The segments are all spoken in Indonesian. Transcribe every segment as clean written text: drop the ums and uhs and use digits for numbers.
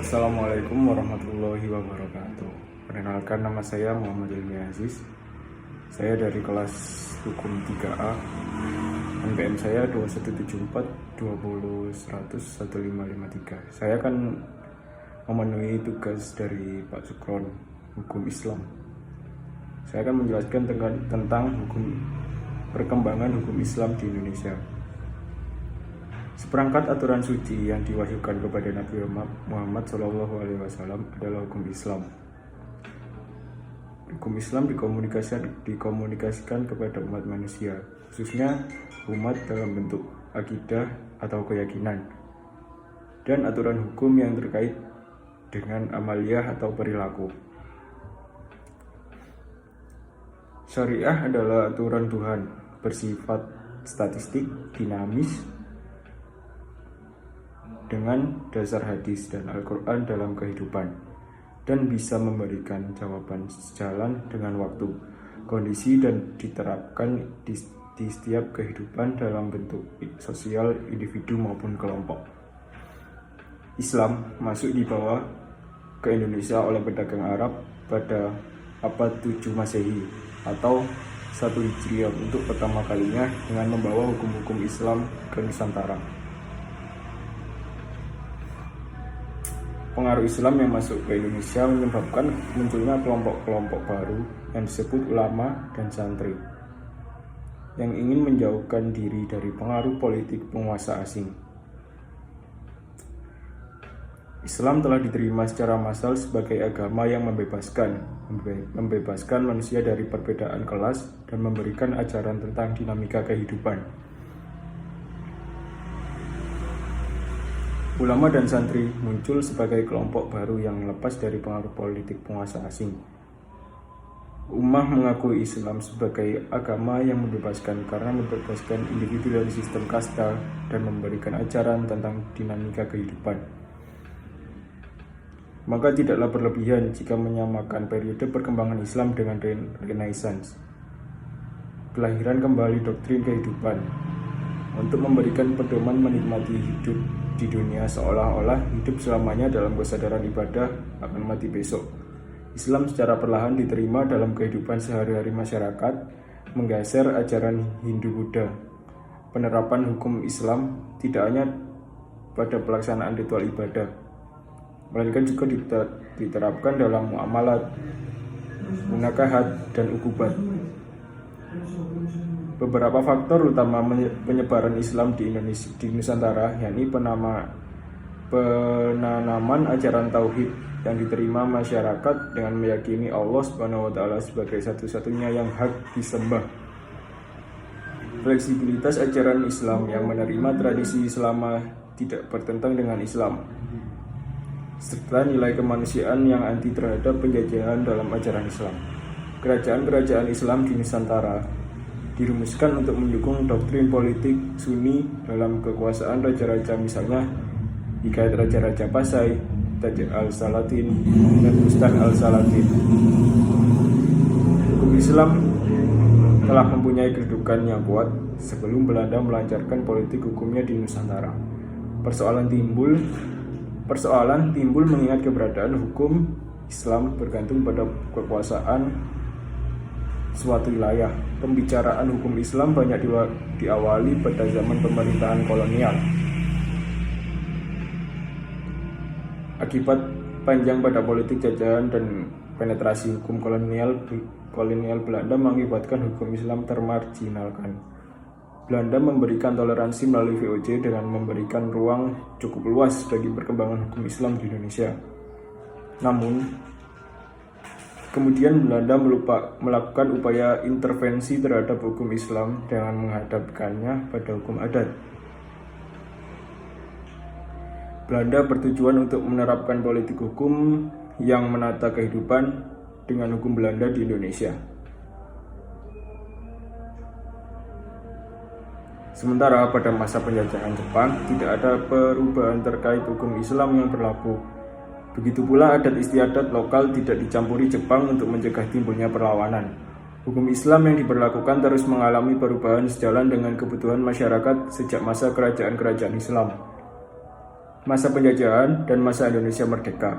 Assalamualaikum warahmatullahi wabarakatuh. Perkenalkan, nama saya Muhammad Ilmi Aziz. Saya dari kelas Hukum 3A. NPM saya 2174 20 100 1553. Saya akan memenuhi tugas dari Pak Sukron, Hukum Islam. Saya akan menjelaskan tentang perkembangan hukum Islam di Indonesia. Seperangkat aturan suci yang diwahyukan kepada Nabi Muhammad SAW adalah hukum Islam. Hukum Islam dikomunikasikan kepada umat manusia, khususnya umat dalam bentuk akidah atau keyakinan, dan aturan hukum yang terkait dengan amaliyah atau perilaku. Syariah adalah aturan Tuhan, bersifat statistik, dinamis, dengan dasar hadis dan Al-Quran dalam kehidupan, dan bisa memberikan jawaban sejalan dengan waktu, kondisi, dan diterapkan di setiap kehidupan dalam bentuk sosial, individu maupun kelompok. Islam masuk dibawa ke Indonesia oleh pedagang Arab pada abad 7 Masehi atau 1 Hijriah untuk pertama kalinya dengan membawa hukum-hukum Islam ke Nusantara. Pengaruh Islam yang masuk ke Indonesia menyebabkan munculnya kelompok-kelompok baru yang disebut ulama dan santri yang ingin menjauhkan diri dari pengaruh politik penguasa asing. Islam telah diterima secara massal sebagai agama yang membebaskan manusia dari perbedaan kelas dan memberikan ajaran tentang dinamika kehidupan. Ulama dan santri muncul sebagai kelompok baru yang lepas dari pengaruh politik penguasa asing. Ummah mengakui Islam sebagai agama yang membebaskan karena membebaskan individu dari sistem kasta dan memberikan ajaran tentang dinamika kehidupan. Maka tidaklah berlebihan jika menyamakan periode perkembangan Islam dengan Renaissance, kelahiran kembali doktrin kehidupan, untuk memberikan pedoman menikmati hidup di dunia seolah-olah hidup selamanya dalam kesadaran ibadah akan mati besok. Islam secara perlahan diterima dalam kehidupan sehari-hari masyarakat, menggeser ajaran Hindu-Buddha. Penerapan hukum Islam tidak hanya pada pelaksanaan ritual ibadah, melainkan juga diterapkan dalam muamalat, munakahat, dan ukubat. Beberapa faktor utama penyebaran Islam di Nusantara, yakni penanaman ajaran tauhid yang diterima masyarakat dengan meyakini Allah SWT sebagai satu-satunya yang hak disembah. Fleksibilitas ajaran Islam yang menerima tradisi selama tidak bertentang dengan Islam, serta nilai kemanusiaan yang anti terhadap penjajahan dalam ajaran Islam. Kerajaan-kerajaan Islam di Nusantara dirumuskan untuk mendukung doktrin politik Sunni dalam kekuasaan raja-raja, misalnya Hikayat Raja-Raja Pasai, Taj al-Salatin, dan Bustan al-Salatin. Hukum Islam telah mempunyai kedudukan yang kuat sebelum Belanda melancarkan politik hukumnya di Nusantara. Persoalan timbul mengingat keberadaan hukum Islam bergantung pada kekuasaan suatu wilayah. Pembicaraan hukum Islam banyak diawali pada zaman pemerintahan kolonial. Akibat panjang pada politik jajahan dan penetrasi hukum kolonial Belanda mengakibatkan hukum Islam termarginalkan. Belanda memberikan toleransi melalui VOC dengan memberikan ruang cukup luas bagi perkembangan hukum Islam di Indonesia. Namun, kemudian Belanda melakukan upaya intervensi terhadap hukum Islam dengan menghadapkannya pada hukum adat. Belanda bertujuan untuk menerapkan politik hukum yang menata kehidupan dengan hukum Belanda di Indonesia. Sementara pada masa penjajahan Jepang tidak ada perubahan terkait hukum Islam yang berlaku. Begitu pula adat istiadat lokal tidak dicampuri Jepang untuk mencegah timbulnya perlawanan. Hukum Islam yang diberlakukan terus mengalami perubahan sejalan dengan kebutuhan masyarakat sejak masa kerajaan-kerajaan Islam. masa penjajahan, dan masa Indonesia merdeka.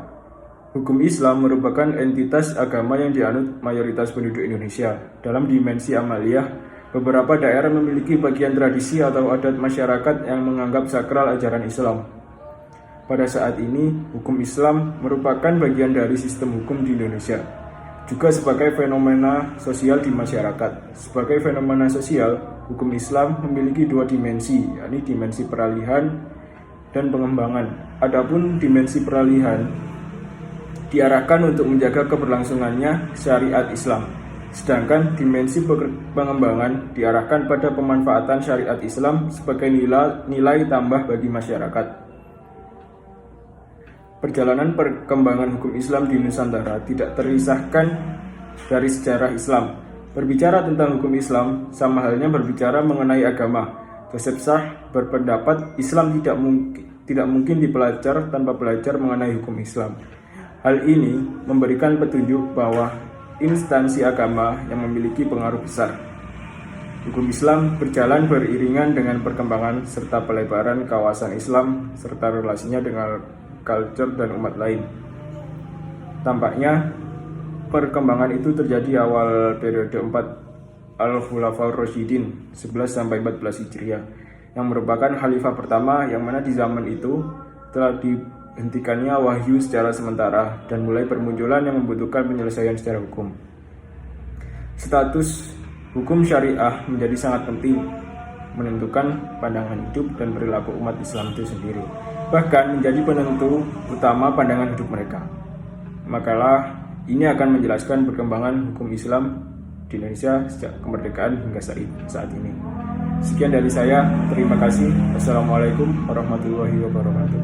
Hukum Islam merupakan entitas agama yang dianut mayoritas penduduk Indonesia. Dalam dimensi amaliyah, beberapa daerah memiliki bagian tradisi atau adat masyarakat yang menganggap sakral ajaran Islam. Pada saat ini, hukum Islam merupakan bagian dari sistem hukum di Indonesia, juga sebagai fenomena sosial di masyarakat. Sebagai fenomena sosial, hukum Islam memiliki dua dimensi, yakni dimensi peralihan dan pengembangan. Adapun dimensi peralihan diarahkan untuk menjaga keberlangsungannya syariat Islam, sedangkan dimensi pengembangan diarahkan pada pemanfaatan syariat Islam sebagai nilai tambah bagi masyarakat. Perjalanan perkembangan hukum Islam di Nusantara tidak terpisahkan dari sejarah Islam. Berbicara tentang hukum Islam sama halnya berbicara mengenai agama. Joseph Sah berpendapat Islam tidak mungkin dipelajari tanpa belajar mengenai hukum Islam. Hal ini memberikan petunjuk bahwa instansi agama yang memiliki pengaruh besar. Hukum Islam berjalan beriringan dengan perkembangan serta pelebaran kawasan Islam serta relasinya dengan culture dan umat lain. Tampaknya perkembangan itu terjadi awal periode 4 Al-Khulafaur Rasyidin 11-14 Hijriah, yang merupakan khalifah pertama yang mana di zaman itu telah dihentikannya wahyu secara sementara dan mulai bermunculan yang membutuhkan penyelesaian secara hukum. Status hukum syariah menjadi sangat penting menentukan pandangan hidup dan perilaku umat Islam itu sendiri, bahkan menjadi penentu utama pandangan hidup mereka. Makalah ini akan menjelaskan perkembangan hukum Islam di Indonesia sejak kemerdekaan hingga saat ini. Sekian dari saya, terima kasih. Wassalamualaikum warahmatullahi wabarakatuh.